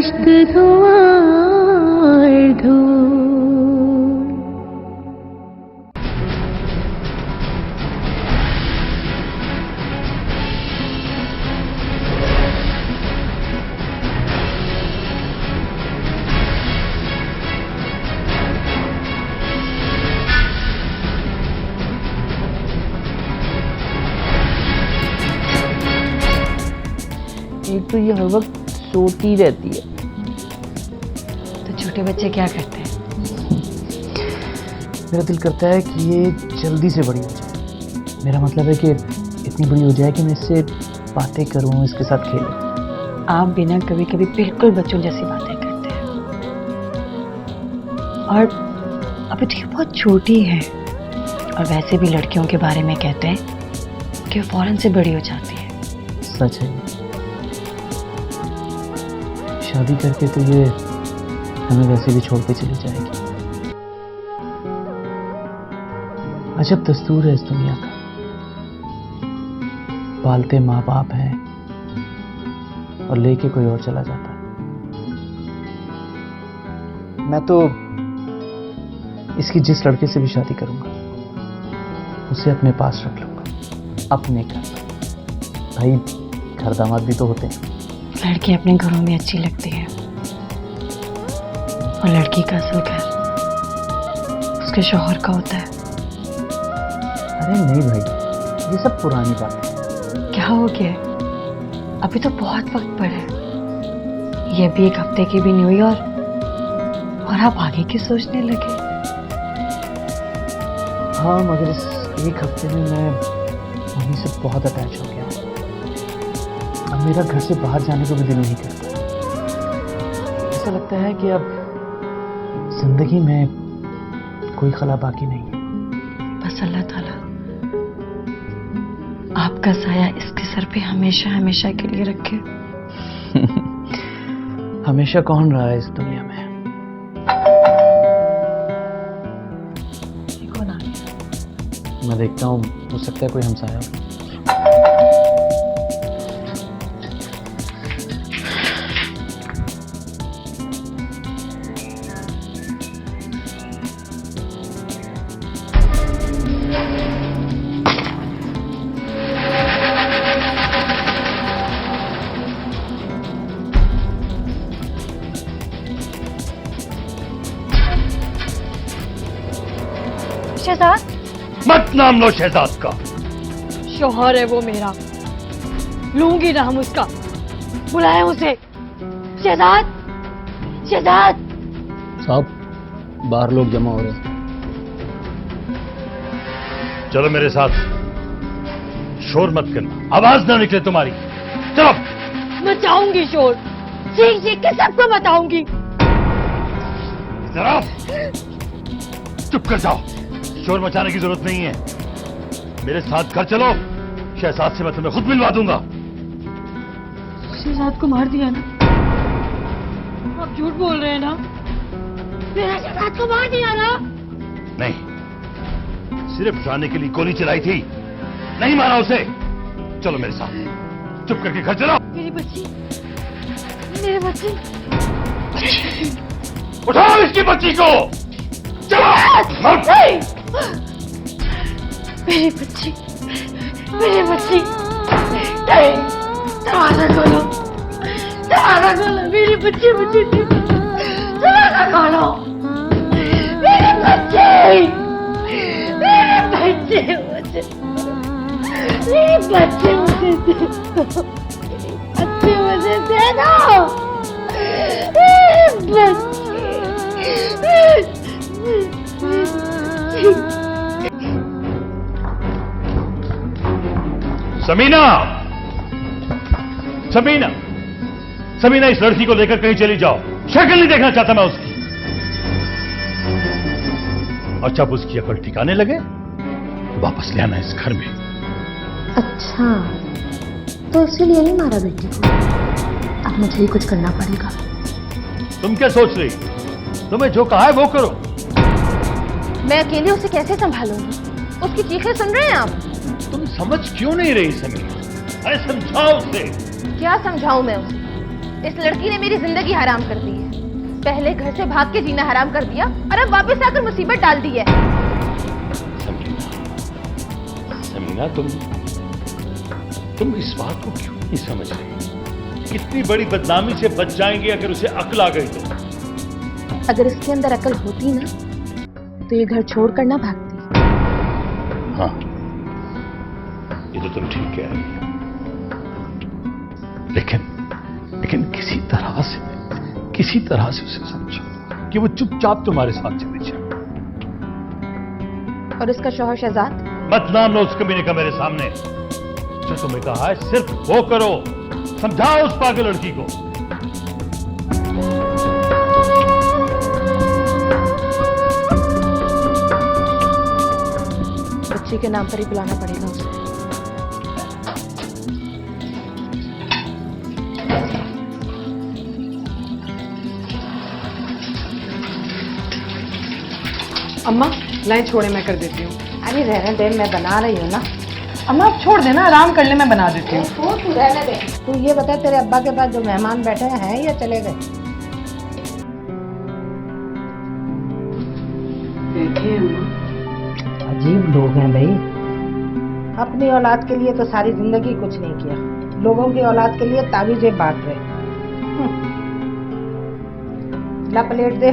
अश्क धुआं धूल। एक तो ये हर वक्त सोती रहती है। तो छोटे बच्चे क्या करते हैं? मेरा दिल करता है कि ये जल्दी से बड़ी हो जाए। मेरा मतलब है कि इतनी बड़ी हो जाए कि मैं इससे बातें करूं, इसके साथ खेलूं। आप बिना कभी कभी बिल्कुल बच्चों जैसी बातें करते हैं। और अभी तो ये बहुत छोटी है, और वैसे भी लड़कियों के बारे में कहते हैं कि वो फौरन से बड़ी हो जाती है। सच है। शादी करके तो ये हमें वैसे भी छोड़ के चली जाएगी। अजब दस्तूर है इस दुनिया का। पालते माँ बाप हैं और लेके कोई और चला जाता है। मैं तो इसकी जिस लड़के से भी शादी करूंगा उसे अपने पास रख लूंगा, अपने घर। भाई घर दामाद भी तो होते हैं। लड़की अपने घरों में अच्छी लगती है, और लड़की का असल घर उसके शौहर का होता है। अरे नहीं भाई, ये सब पुरानी बात है। क्या हो गया? अभी तो बहुत वक्त पड़ा है। ये भी एक हफ्ते की भी नहीं हुई, और आप आगे की सोचने लगे। हाँ, मगर इस एक हफ्ते में मैं मम्मी से बहुत अटैच हो गया। अब मेरा घर से बाहर जाने को भी दिल नहीं करता। ऐसा लगता है कि अब जिंदगी में कोई खला बाकी नहीं है। बस अल्लाह ताला आपका साया इसके सर पे हमेशा हमेशा के लिए रखे। हमेशा कौन रहा है इस दुनिया में? ये कौन आ गया? मैं देखता हूँ, हो सकता है कोई हमसाया हो। शहजाद? मत नाम लो शहजाद का। शौहर है वो मेरा, लूंगी नाम उसका। बुलाए उसे। शहजाद, शहजाद। साहब, बाहर लोग जमा हो रहे हैं। चलो मेरे साथ, शोर मत करना, आवाज ना निकले तुम्हारी। चलो। मचाऊंगी शोर, चीख चीख के सबको बताऊंगी। जरा चुप कर जाओ, शोर मचाने की जरूरत नहीं है। मेरे साथ घर चलो, शहजाद से मैं तुम्हें खुद मिलवा दूंगा। शहजाद को मार दिया ना? आप झूठ बोल रहे हैं ना? मेरा शहजाद को मार दिया ना? नहीं, सिर्फ जाने के लिए गोली चलाई थी, नहीं मारा उसे। चलो मेरे साथ, चुप करके घर चलो। मेरी बच्ची, मेरे बच्चे। उठाओ इसकी बच्ची को, चलो। मेरी बच्ची, मेरी बच्ची। नहीं, दरवाजा खोलो, दरवाजा खोलो। मेरी बच्ची, बच्ची, दरवाजा खोलो। मेरे बच्चे, मेरे बच्चे, मुझे, मेरे बच्चे मुझे दे दो। बच्चे मुझे दे दो। मेरे बच्चे। समीना, समीना, समीना, इस लड़की को लेकर कहीं चली जाओ। शक्ल नहीं देखना चाहता मैं उसकी। और जब उसकी अकल ठिकाने लगे तो वापस ले आना इस घर में। अच्छा, तो इसीलिए नहीं मारा बेटी को? अब मुझे ही कुछ करना पड़ेगा। तुम क्या सोच रही? तुम्हें जो कहा है वो करो। मैं अकेले उसे कैसे संभालूंगी? उसकी चीखें सुन रहे हैं आप? तुम समझ क्यों नहीं रही समीना? अरे समझाओ उसे। क्या समझाऊं मैं उसे? इस लड़की ने मेरी जिंदगी हराम कर दी है। पहले घर से भाग के जीना हराम कर दिया और अब वापस आकर मुसीबत डाल दी है। समीना, तुम इस बात को क्यों नहीं समझ रही? इतनी बड़ी बदनामी से बच जाएंगे अगर उसे अक्ल आ गई तो। अगर इसके अंदर अकल होती ना तो ये घर छोड़कर ना भागती। हाँ, ये तो तुम ठीक कह रही हो, लेकिन किसी तरह से उसे समझो कि वो चुपचाप तुम्हारे साथ चले जाए। और उसका शौहर शहजाद? मत नाम लो उस कमीने का मेरे सामने। जो तुम्हें कहा है सिर्फ वो करो। समझाओ उस पागल लड़की को। बच्ची के नाम पर ही बुलाना पड़ेगा उसे। अम्मा लाइन छोड़े, मैं कर देती हूँ। अरे रहने दे, मैं बना रही हूँ ना। अम्मा आप छोड़ देना, आराम कर ले, मैं बना देती हूँ। तू रहने दे। तू ये बता, तेरे अब्बा के पास जो मेहमान बैठे हैं या चले गए? बैठे अम्मा। अजीब लोग हैं भाई। अपनी औलाद के लिए तो सारी जिंदगी कुछ नहीं किया, लोगों की औलाद के लिए तावीजें बांट रहे। ला प्लेट दे।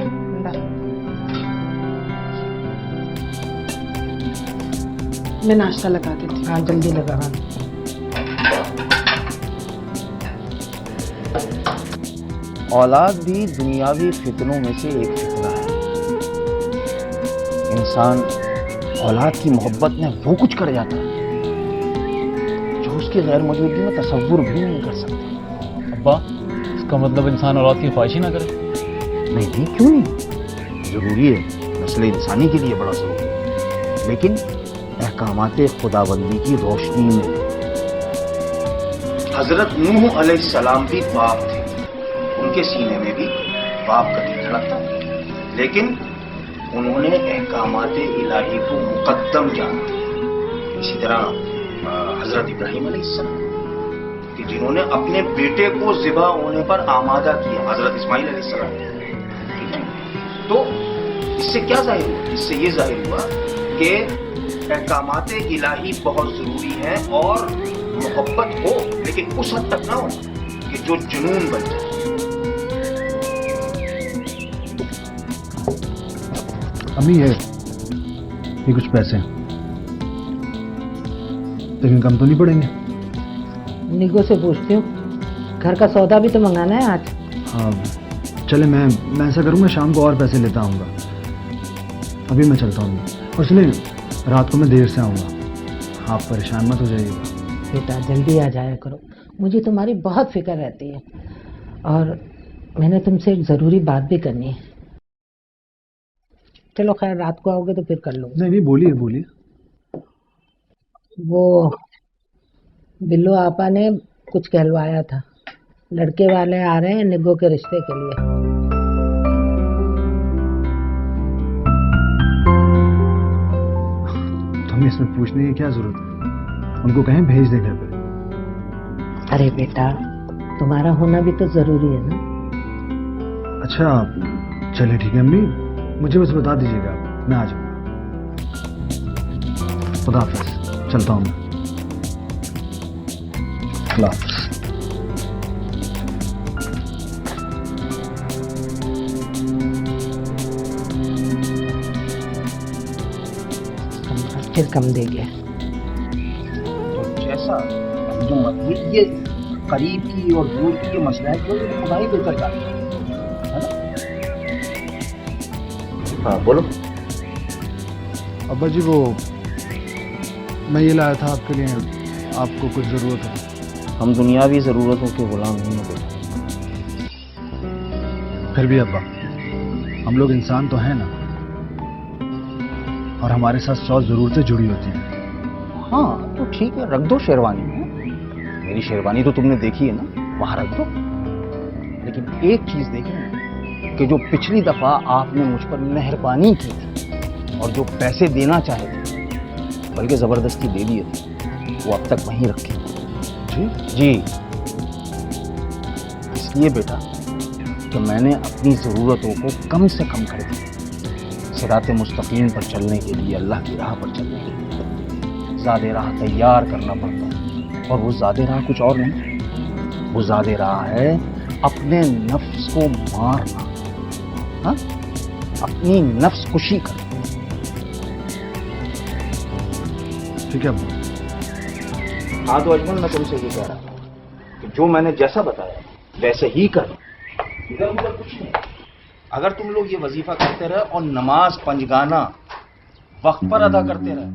मैं नाश्ता लगा देती हूँ। हाँ जल्दी लगा। हाँ औलाद भी दुनियावी फितनों में से एक फितना है। इंसान औलाद की मोहब्बत में वो कुछ कर जाता है जो उसकी गैर मौजूदगी में तसव्वुर भी नहीं कर सकते। अब्बा, इसका मतलब इंसान औलाद की ख्वाहिश ही ना करे? नहीं, क्यों नहीं, जरूरी है, नस्ल इंसानी के लिए बड़ा जरूरी है, लेकिन अहकामाते खुदाबंदी की रोशनी में। हजरत नूह अलैहिस्सलाम भी बाप थे, उनके सीने में भी बाप का दिल धड़कता, लेकिन उन्होंने अहकामाते इलाही को मुकद्दम जाना। इसी तरह हजरत इब्राहिम अलैहिस्सलाम कि जिन्होंने अपने बेटे को ज़िबा होने पर आमादा किया, हजरत इस्माइल अलैहिस्सलाम। तो इससे क्या जाहिर हुआ? इससे ये जाहिर हुआ कि अहकामाते इलाही बहुत जरूरी है और मोहब्बत हो, लेकिन उस हद तक ना हो कि जो जुनून बन जाए। अम्मी, ये कुछ पैसे, लेकिन कम तो नहीं पड़ेंगे? निगो से पूछती हूँ, घर का सौदा भी तो मंगाना है आज। हाँ चले, मैं ऐसा करूँगा, शाम को और पैसे लेता आऊँगा। अभी मैं चलता हूँ। और चले, रात को मैं देर से आऊँगा, आप परेशान मत हो जाइएगा। बेटा जल्दी आ जाया करो, मुझे तुम्हारी बहुत फिक्र रहती है और मैंने तुमसे एक ज़रूरी बात भी करनी है। चलो खैर, रात को आओगे तो फिर कर लो। नहीं, बोलिए। वो बिल्लो आपा ने कुछ कहलवाया था, लड़के वाले आ रहे हैं निगो के रिश्ते के लिए। हमें इसमें पूछने की क्या जरूरत है? उनको कहें भेज दे घर पे। अरे बेटा, तुम्हारा होना भी तो जरूरी है ना। अच्छा चलिए ठीक है अम्मी, मुझे बस बता दीजिएगा, मैं आ जाऊँगा। खुदा हाफिज़, चलता हूँ मैं। खुदा हाफिज़। फिर कम दे गया। तो जैसा जो ये करीब की और दूर की ये मसला है, जो खुदा ही बेहतर जाने है ना। हाँ बोलो। अब्बा जी, वो मैं ये लाया था आपके लिए, आपको कुछ ज़रूरत है? हम दुनियावी ज़रूरतों के गुलाम नहीं होते। फिर भी अब्बा, हम लोग इंसान तो हैं ना, और हमारे साथ 100 ज़रूरतें जुड़ी होती हैं। हाँ तो ठीक है, रख दो शेरवानी में। मेरी शेरवानी तो तुमने देखी है ना, वहां रख दो। लेकिन एक चीज देखी कि जो पिछली दफा आपने मुझ पर मेहरबानी की थी और जो पैसे देना चाहे थे, बल्कि जबरदस्ती दे दिए थे, वो अब तक वहीं रखे। जी जी, इसलिए बेटा कि मैंने अपनी ज़रूरतों को कम से कम कर दिया। सिरात मुस्तकीम पर चलने के लिए, अल्लाह की राह पर चलने के लिए ज़ादे राह तैयार करना पड़ता है। और वो ज़ादे राह कुछ और नहीं, वो ज़ादे राह है अपने नफ्स को मारना, हाँ, अपनी नफ्स कुशी करना। ठीक है हाँ, तो अजमल मैं तुमसे ये कह रहा था कि जो मैंने जैसा बताया वैसे ही कर, इधर उधर कुछ नहीं। अगर तुम लोग ये वजीफा करते रहे और नमाज पंजगाना वक्त पर अदा करते रहे